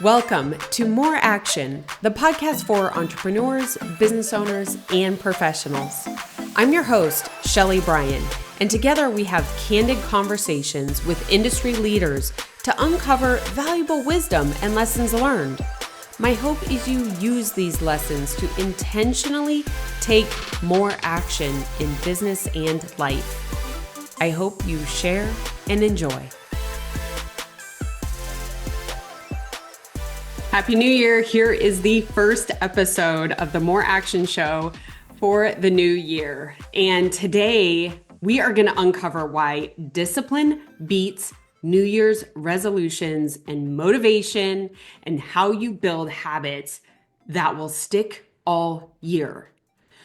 Welcome to More Action, the podcast for entrepreneurs, business owners, and professionals. I'm your host, Shelly Bryan, and together we have candid conversations with industry leaders to uncover valuable wisdom and lessons learned. My hope is you use these lessons to intentionally take more action in business and life. I hope you share and enjoy. Happy New Year. Here is the first episode of the More Action Show for the new year. And today we are going to uncover why discipline beats New Year's resolutions and motivation, and how you build habits that will stick all year.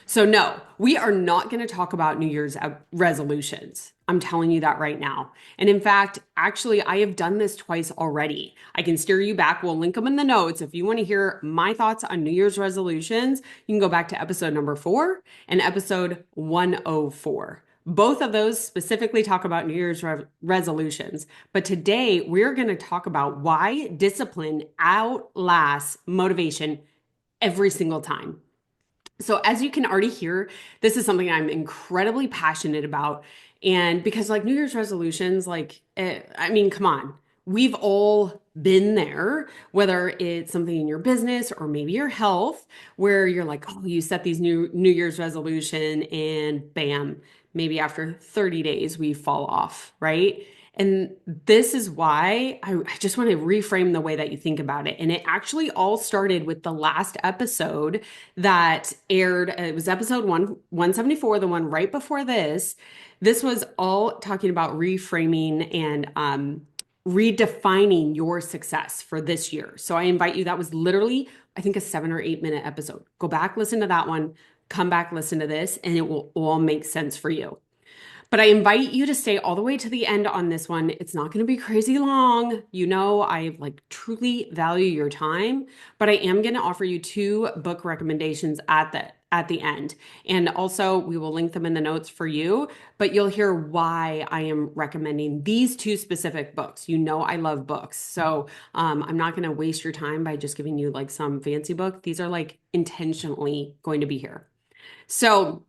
So no, we are not going to talk about New Year's resolutions. I'm telling you that right now. And in fact, actually, I have done this twice already. I can steer you back. We'll link them in the notes. If you want to hear my thoughts on New Year's resolutions, you can go back to episode number 4 and episode 104. Both of those specifically talk about New Year's resolutions. But today we're going to talk about why discipline outlasts motivation every single time. So as you can already hear, this is something I'm incredibly passionate about. And because New Year's resolutions, come on, we've all been there, whether it's something in your business or maybe your health, where you're like, oh, you set these New Year's resolution and bam, maybe after 30 days, we fall off, right? And this is why I just want to reframe the way that you think about it. And it actually all started with the last episode that aired. It was episode 174, the one right before this. This was all talking about reframing and redefining your success for this year. So I invite you, that was literally, I think, a 7 or 8 minute episode. Go back, listen to that one, come back, listen to this, and it will all make sense for you. But I invite you to stay all the way to the end on this one. It's not going to be crazy long. You know, I truly value your time, but I am going to offer you 2 book recommendations at the end. And also we will link them in the notes for you, but you'll hear why I am recommending these 2 specific books. You know, I love books. So I'm not going to waste your time by just giving you some fancy book. These are intentionally going to be here. So,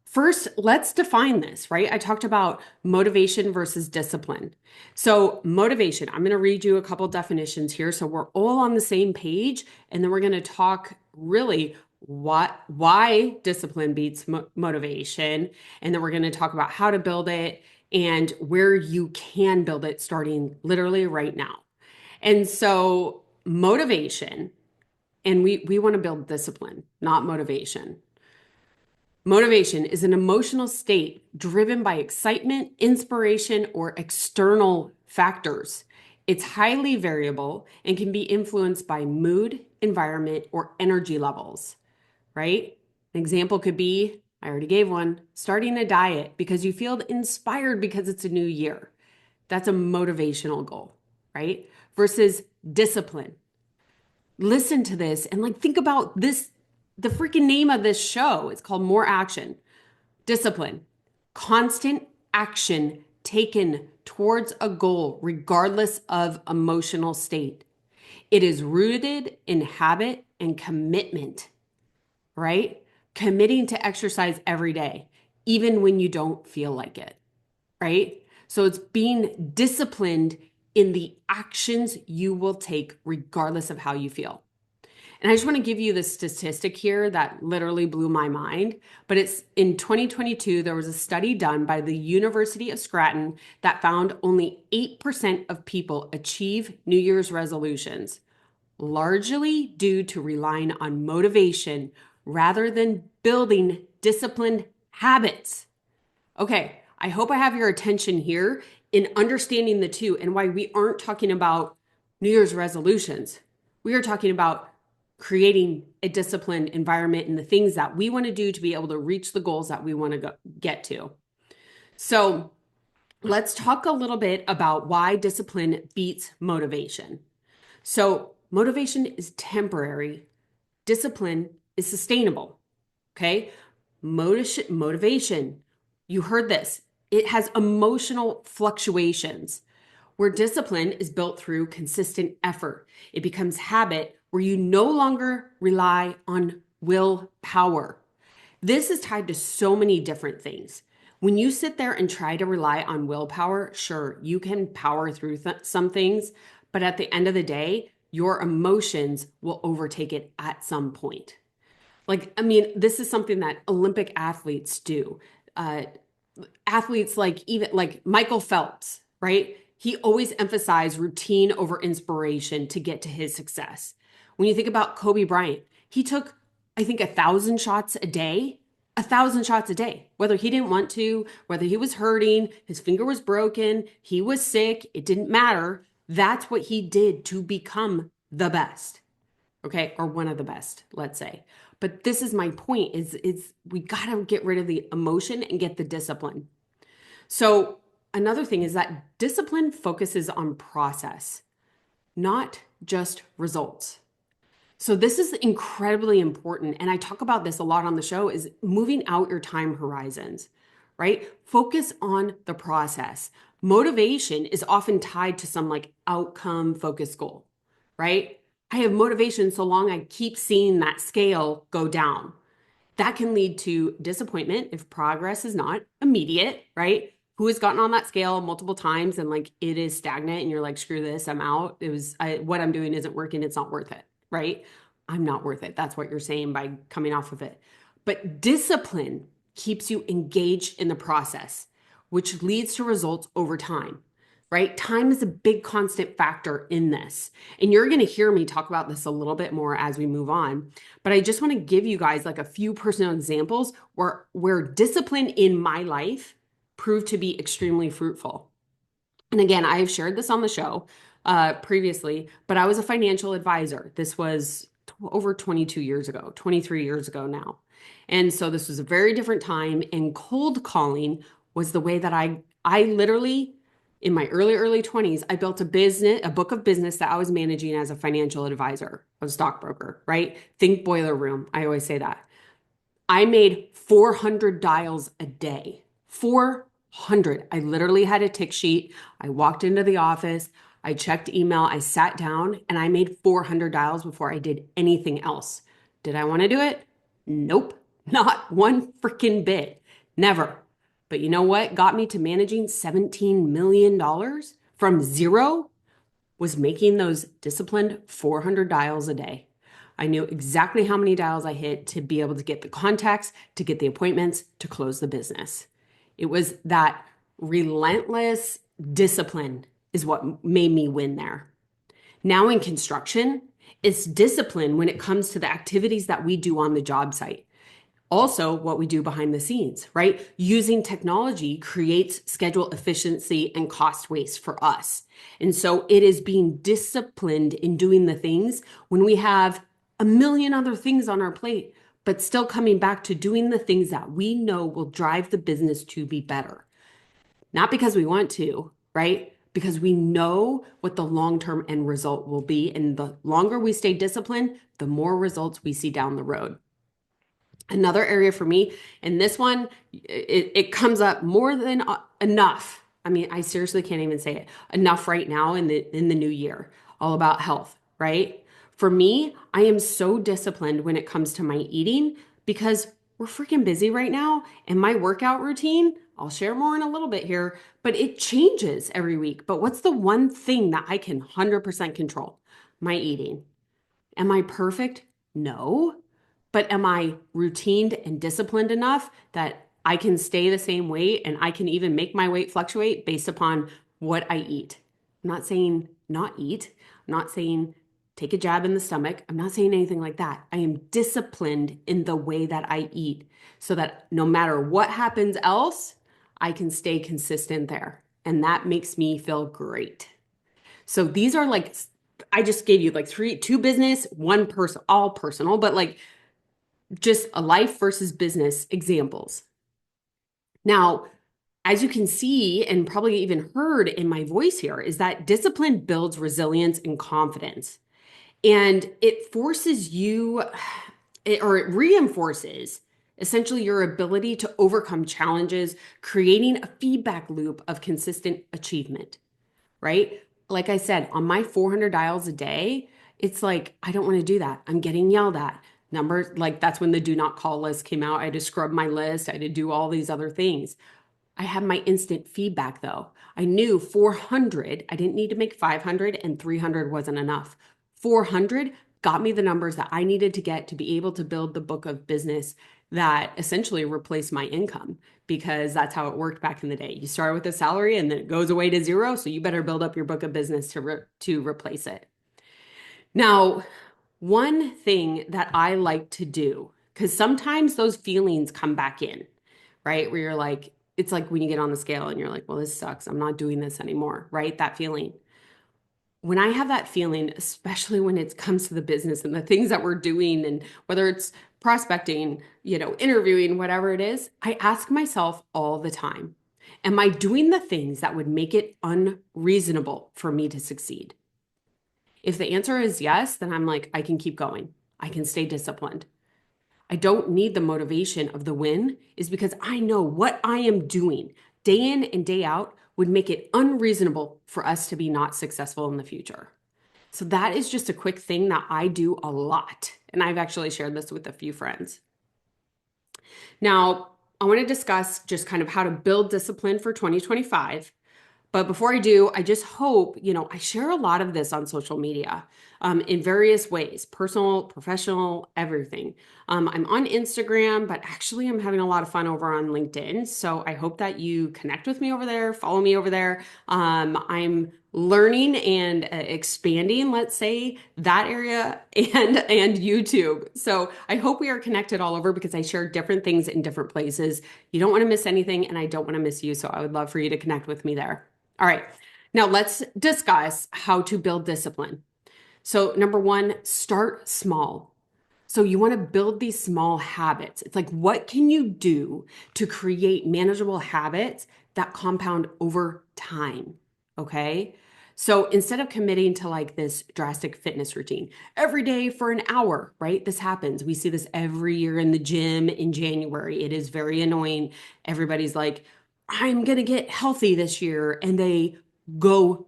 first, let's define this, right? I talked about motivation versus discipline. So motivation, I'm going to read you a couple definitions here so we're all on the same page, and then we're going to talk really why discipline beats motivation, and then we're going to talk about how to build it and where you can build it starting literally right now. And so motivation, and we want to build discipline, not motivation. Motivation is an emotional state driven by excitement, inspiration, or external factors. It's highly variable and can be influenced by mood, environment, or energy levels, right? An example could be, I already gave one, starting a diet because you feel inspired because it's a new year. That's a motivational goal, right? Versus discipline. Listen to this and think about this. The freaking name of this show is called More Action. Discipline, constant action taken towards a goal regardless of emotional state. It is rooted in habit and commitment, right? Committing to exercise every day, even when you don't feel like it, right? So it's being disciplined in the actions you will take regardless of how you feel. And I just want to give you this statistic here that literally blew my mind. But it's in 2022, there was a study done by the University of Scranton that found only 8% of people achieve New Year's resolutions, largely due to relying on motivation rather than building disciplined habits. Okay, I hope I have your attention here in understanding the two and why we aren't talking about New Year's resolutions. We are talking about creating a disciplined environment and the things that we want to do to be able to reach the goals that we want to get to. So let's talk a little bit about why discipline beats motivation. So motivation is temporary. Discipline is sustainable. Okay. Motivation, you heard this. It has emotional fluctuations, where discipline is built through consistent effort. It becomes habit where you no longer rely on willpower. This is tied to so many different things. When you sit there and try to rely on willpower, sure, you can power through some things, but at the end of the day, your emotions will overtake it at some point. Like, I mean, this is something that Olympic athletes do. Uh, Athletes like even like Michael Phelps, right? He always emphasized routine over inspiration to get to his success. When you think about Kobe Bryant, he took, I think, 1,000 shots a day, 1,000 shots a day, whether he didn't want to, whether he was hurting, his finger was broken, he was sick, it didn't matter. That's what he did to become the best. Okay, or one of the best, let's say. But this is my point is we got to get rid of the emotion and get the discipline. So another thing is that discipline focuses on process, not just results. So this is incredibly important. And I talk about this a lot on the show is moving out your time horizons, right? Focus on the process. Motivation is often tied to some like outcome focused goal, right? I have motivation so long I keep seeing that scale go down. That can lead to disappointment if progress is not immediate, right? Who has gotten on that scale multiple times and like it is stagnant and you're like, screw this, I'm out. What I'm doing isn't working. It's not worth it, right? I'm not worth it. That's what you're saying by coming off of it. But discipline keeps you engaged in the process, which leads to results over time, right? Time is a big constant factor in this. And you're going to hear me talk about this a little bit more as we move on. But I just want to give you guys like a few personal examples where discipline in my life proved to be extremely fruitful. And again, I have shared this on the show previously, but I was a financial advisor. This was over 22 years ago, 23 years ago now. And so this was a very different time. And cold calling was the way that I literally, in my early 20s, I built a book of business that I was managing as a financial advisor, a stockbroker, right? Think boiler room. I always say that. I made 400 dials a day. 400. I literally had a tick sheet. I walked into the office, I checked email, I sat down, and I made 400 dials before I did anything else. Did I want to do it? Nope, not one freaking bit. Never. But you know what got me to managing $17 million from zero? Was making those disciplined 400 dials a day. I knew exactly how many dials I hit to be able to get the contacts, to get the appointments, to close the business. It was that relentless discipline is what made me win there. Now in construction, it's discipline when it comes to the activities that we do on the job site. Also, what we do behind the scenes, right? Using technology creates schedule efficiency and cost waste for us. And so it is being disciplined in doing the things when we have a million other things on our plate, but still coming back to doing the things that we know will drive the business to be better. Not because we want to, right? Because we know what the long-term end result will be. And the longer we stay disciplined, the more results we see down the road. Another area for me, and this one, it comes up more than enough. I mean, I seriously can't even say it enough right now in the new year, all about health, right? For me, I am so disciplined when it comes to my eating because we're freaking busy right now. And my workout routine, I'll share more in a little bit here, but it changes every week. But what's the one thing that I can 100% control? My eating. Am I perfect? No. But am I routined and disciplined enough that I can stay the same weight and I can even make my weight fluctuate based upon what I eat? I'm not saying not eat. I'm not saying take a jab in the stomach. I'm not saying anything like that. I am disciplined in the way that I eat so that no matter what happens else, I can stay consistent there. And that makes me feel great. So these are like, I just gave you like two business, one person, all personal, but like just a life versus business examples. Now, as you can see and probably even heard in my voice here, is that discipline builds resilience and confidence. And it forces you, or it reinforces essentially your ability to overcome challenges, creating a feedback loop of consistent achievement. right? Like I said, on my 400 dials a day, it's like, I don't want to do that. I'm getting yelled at. Numbers, like that's when the do not call list came out. I had to scrub my list. I had to do all these other things. I had my instant feedback though. I knew 400, I didn't need to make 500 and 300 wasn't enough. 400 got me the numbers that I needed to get to be able to build the book of business that essentially replaced my income because that's how it worked back in the day. You start with a salary and then it goes away to zero, so you better build up your book of business to replace it. Now, one thing that I like to do, because sometimes those feelings come back in, right? Where you're like, it's like when you get on the scale and you're like, well, this sucks. I'm not doing this anymore, right? That feeling. When I have that feeling, especially when it comes to the business and the things that we're doing, and whether it's prospecting, interviewing, whatever it is, I ask myself all the time, am I doing the things that would make it unreasonable for me to succeed? If the answer is yes, then I'm like, I can keep going. I can stay disciplined. I don't need the motivation of the win is because I know what I am doing day in and day out would make it unreasonable for us to be not successful in the future. So that is just a quick thing that I do a lot. And I've actually shared this with a few friends. Now, I want to discuss just kind of how to build discipline for 2025. But before I do, I just hope, I share a lot of this on social media in various ways, personal, professional, everything. I'm on Instagram, but actually I'm having a lot of fun over on LinkedIn. So I hope that you connect with me over there, follow me over there. I'm learning and expanding, let's say, that area and YouTube. So I hope we are connected all over because I share different things in different places. You don't want to miss anything, and I don't want to miss you. So I would love for you to connect with me there. All right. Now let's discuss how to build discipline. So, number one, start small. So, you want to build these small habits. It's like, what can you do to create manageable habits that compound over time? Okay. So, instead of committing to like this drastic fitness routine every day for an hour, right? This happens. We see this every year in the gym in January. It is very annoying. Everybody's like, I'm going to get healthy this year. And they go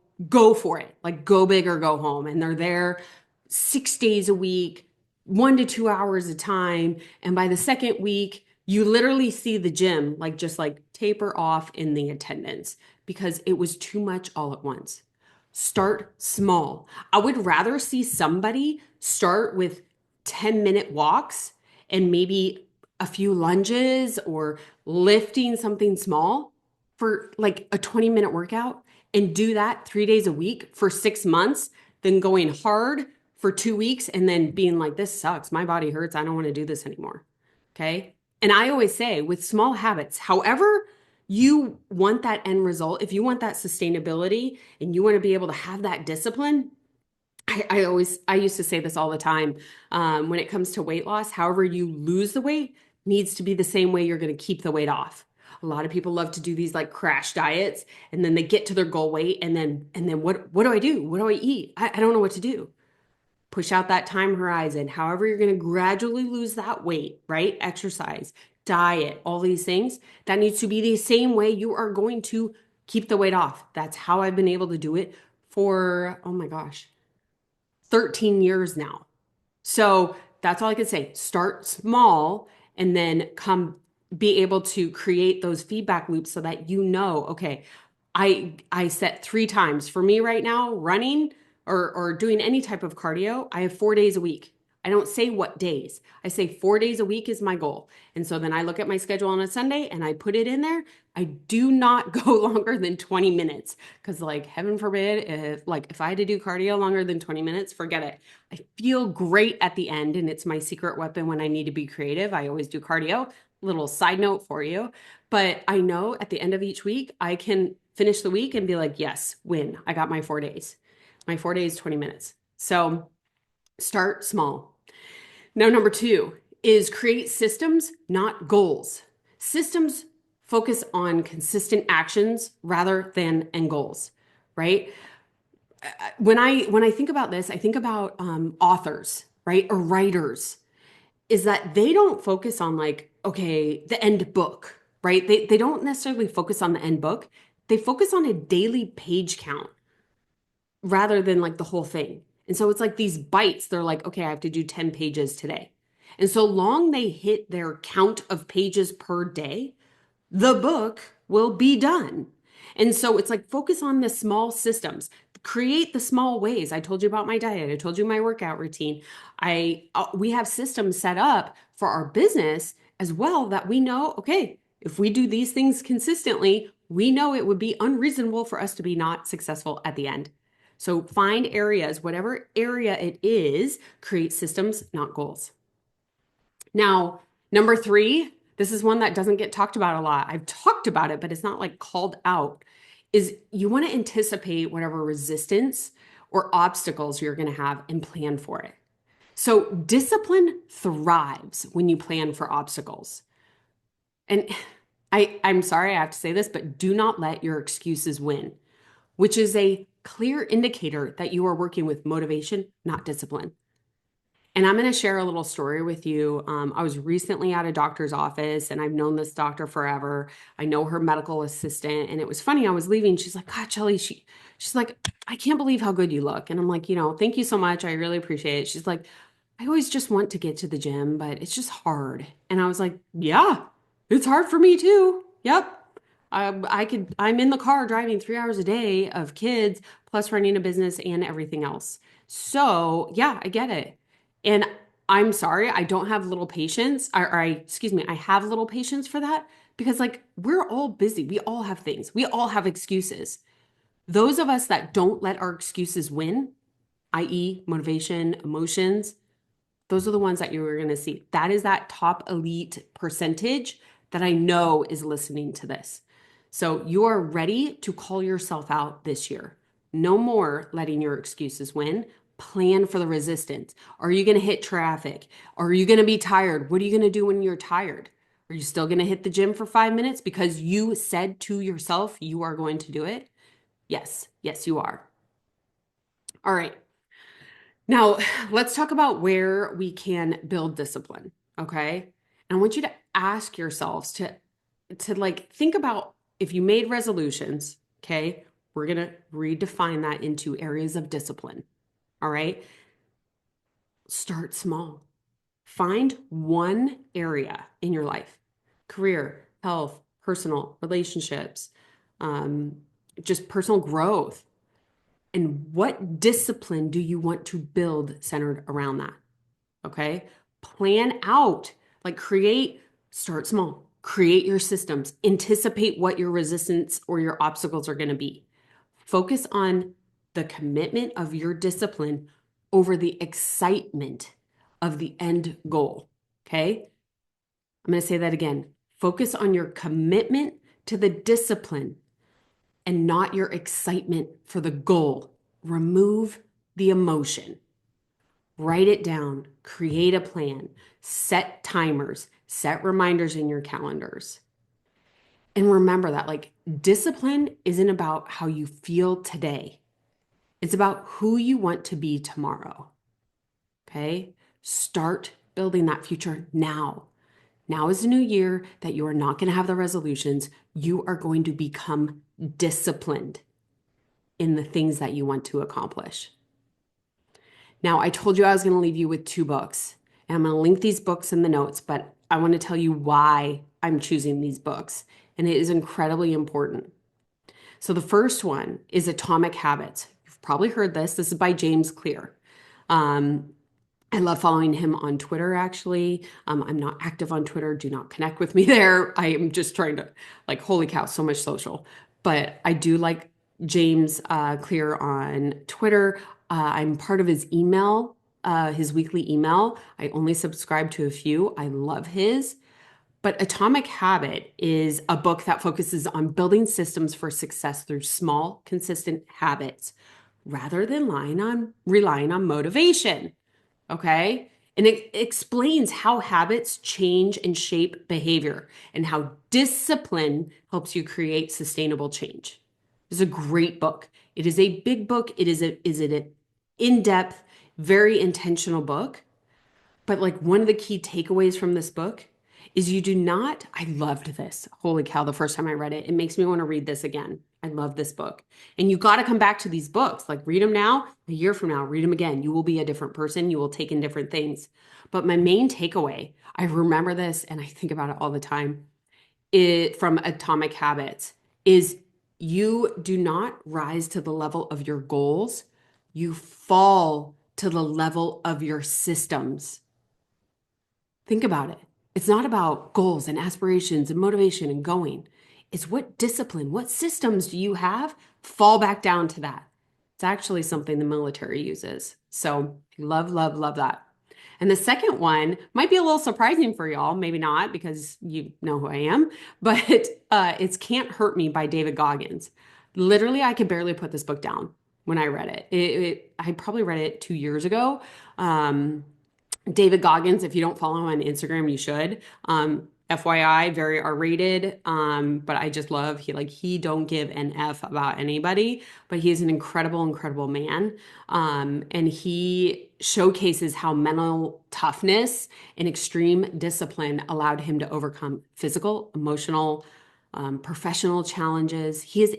for it, like go big or go home. And they're there 6 days a week, 1 to 2 hours a time. And by the second week, you literally see the gym like just like taper off in the attendance because it was too much all at once. Start small. I would rather see somebody start with 10-minute walks and maybe a few lunges or lifting something small for like a 20-minute workout and do that 3 days a week for 6 months than going hard for 2 weeks and then being like, this sucks. My body hurts. I don't want to do this anymore. Okay. And I always say with small habits, however you want that end result, if you want that sustainability and you want to be able to have that discipline, I used to say this all the time. When it comes to weight loss, however you lose the weight needs to be the same way you're going to keep the weight off. A lot of people love to do these like crash diets and then they get to their goal weight and then what do I do? What do I eat? I don't know what to do. Push out that time horizon. However, you're going to gradually lose that weight, right? Exercise, diet, all these things. That needs to be the same way you are going to keep the weight off. That's how I've been able to do it for, oh my gosh, 13 years now. So that's all I can say. Start small and then come be able to create those feedback loops so that okay, I set 3 times. For me right now, running or doing any type of cardio, I have 4 days a week. I don't say what days. I say 4 days a week is my goal. And so then I look at my schedule on a Sunday and I put it in there. I do not go longer than 20 minutes because like heaven forbid, if I had to do cardio longer than 20 minutes, forget it. I feel great at the end and it's my secret weapon when I need to be creative. I always do cardio. Little side note for you. But I know at the end of each week, I can finish the week and be like, yes, win. I got my 4 days. My 4 days, 20 minutes. So start small. Now, number two is create systems, not goals. Systems focus on consistent actions rather than end goals, right? When I think about this, I think about authors, right, or writers. Is that they don't focus on like, okay, the end book, right? They don't necessarily focus on the end book. They focus on a daily page count, rather than like the whole thing. And so it's like these bites. They're like, okay, I have to do 10 pages today. And so long they hit their count of pages per day, the book will be done. And so it's like focus on the small systems, create the small ways. I told you about my diet. I told you my workout routine. We have systems set up for our business as well that we know, okay, if we do these things consistently, we know it would be unreasonable for us to be not successful at the end. So find areas, whatever area it is, create systems, not goals. Now, number three, this is one that doesn't get talked about a lot. I've talked about it, but it's not like called out, is you want to anticipate whatever resistance or obstacles you're going to have and plan for it. So discipline thrives when you plan for obstacles. And I'm sorry I have to say this, but do not let your excuses win, which is a clear indicator that you are working with motivation, not discipline. And I'm going to share a little story with you. I was recently at a doctor's office and I've known this doctor forever. I know her medical assistant. And it was funny. I was leaving. She's like, God, Shelly, she's like, I can't believe how good you look. And I'm like, thank you so much. I really appreciate it. She's like, I always just want to get to the gym, but it's just hard. And I was like, yeah, it's hard for me too. Yep. I'm in the car driving 3 hours a day of kids, plus running a business and everything else. So yeah, I get it. And I'm sorry, I don't have little patience, excuse me, I have little patience for that because like we're all busy. We all have things. We all have excuses. Those of us that don't let our excuses win, i.e., motivation, emotions, those are the ones that you're going to see. That is that top elite percentage that I know is listening to this. So you are ready to call yourself out this year. No more letting your excuses win. Plan for the resistance. Are you going to hit traffic? Are you going to be tired? What are you going to do when you're tired? Are you still going to hit the gym for 5 minutes because you said to yourself you are going to do it? Yes, yes, you are. All right. Now, let's talk about where we can build discipline, okay? And I want you to ask yourselves to like think about if you made resolutions, okay? We're going to redefine that into areas of discipline. All right? Start small. Find one area in your life, career, health, personal, relationships, um, just personal growth. And what discipline do you want to build centered around that? Okay. Plan out, like start small, create your systems, anticipate what your resistance or your obstacles are going to be. Focus on the commitment of your discipline over the excitement of the end goal. Okay. I'm going to say that again. Focus on your commitment to the discipline and not your excitement for the goal. Remove the emotion. Write it down, create a plan, set timers, set reminders in your calendars. And remember that like discipline isn't about how you feel today. It's about who you want to be tomorrow. Okay? Start building that future now. Now is a new year that you are not going to have the resolutions. You are going to become disciplined in the things that you want to accomplish. Now, I told you I was going to leave you with 2 books, and I'm going to link these books in the notes, but I want to tell you why I'm choosing these books, and it is incredibly important. So the first one is Atomic Habits. You've probably heard this. This is by James Clear. Um, I love following him on Twitter, actually. I'm not active on Twitter. Do not connect with me there. I am just trying to, like, holy cow, so much social. But I do like James Clear on Twitter. I'm part of his weekly email. I only subscribe to a few. I love his. But Atomic Habit is a book that focuses on building systems for success through small, consistent habits rather than relying on motivation. Okay. And it explains how habits change and shape behavior and how discipline helps you create sustainable change. It's a great book. It is a big book. Is it an in-depth, very intentional book? But like one of the key takeaways from this book is you do not, I loved this. Holy cow, the first time I read it, it makes me want to read this again. I love this book. And you got to come back to these books. Like read them now, a year from now, read them again. You will be a different person. You will take in different things. But my main takeaway, I remember this and I think about it all the time, it from Atomic Habits is you do not rise to the level of your goals. You fall to the level of your systems. Think about it. It's not about goals and aspirations and motivation and going. It's what discipline, what systems do you have? Fall back down to that. It's actually something the military uses. So love, love, love that. And the second one might be a little surprising for y'all, maybe not because you know who I am, but it's Can't Hurt Me by David Goggins. Literally, I could barely put this book down when I read it. I probably read it 2 years ago. David Goggins, if you don't follow him on Instagram, you should. FYI, very R-rated. But I just love he don't give an F about anybody, but he is an incredible, incredible man. And he showcases how mental toughness and extreme discipline allowed him to overcome physical, emotional, professional challenges. He has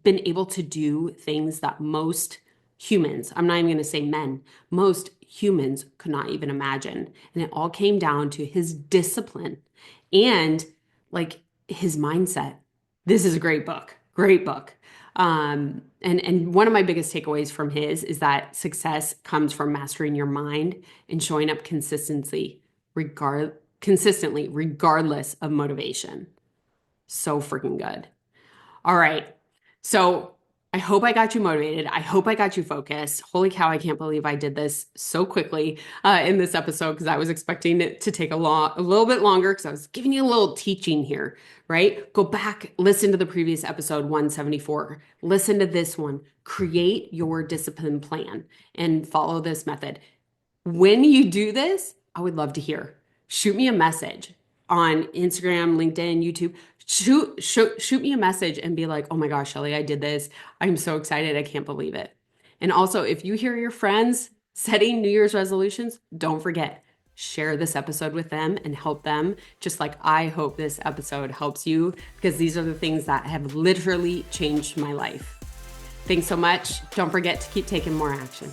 been able to do things that most humans, I'm not even going to say men, most humans could not even imagine. And it all came down to his discipline and like his mindset. This is a great book, great book. And one of my biggest takeaways from his is that success comes from mastering your mind and showing up consistently, regardless of motivation. So freaking good. All right. So I hope I got you motivated. I hope I got you focused. Holy cow, I can't believe I did this so quickly in this episode because I was expecting it to take a little bit longer because I was giving you a little teaching here, right? Go back, listen to the previous episode 174. Listen to this one. Create your discipline plan and follow this method. When you do this, I would love to hear. Shoot me a message on Instagram, LinkedIn, YouTube. Shoot me a message and be like, oh my gosh, Shelly, I did this. I'm so excited. I can't believe it. And also, if you hear your friends setting New Year's resolutions, don't forget, share this episode with them and help them, just like I hope this episode helps you, because these are the things that have literally changed my life. Thanks so much. Don't forget to keep taking more action.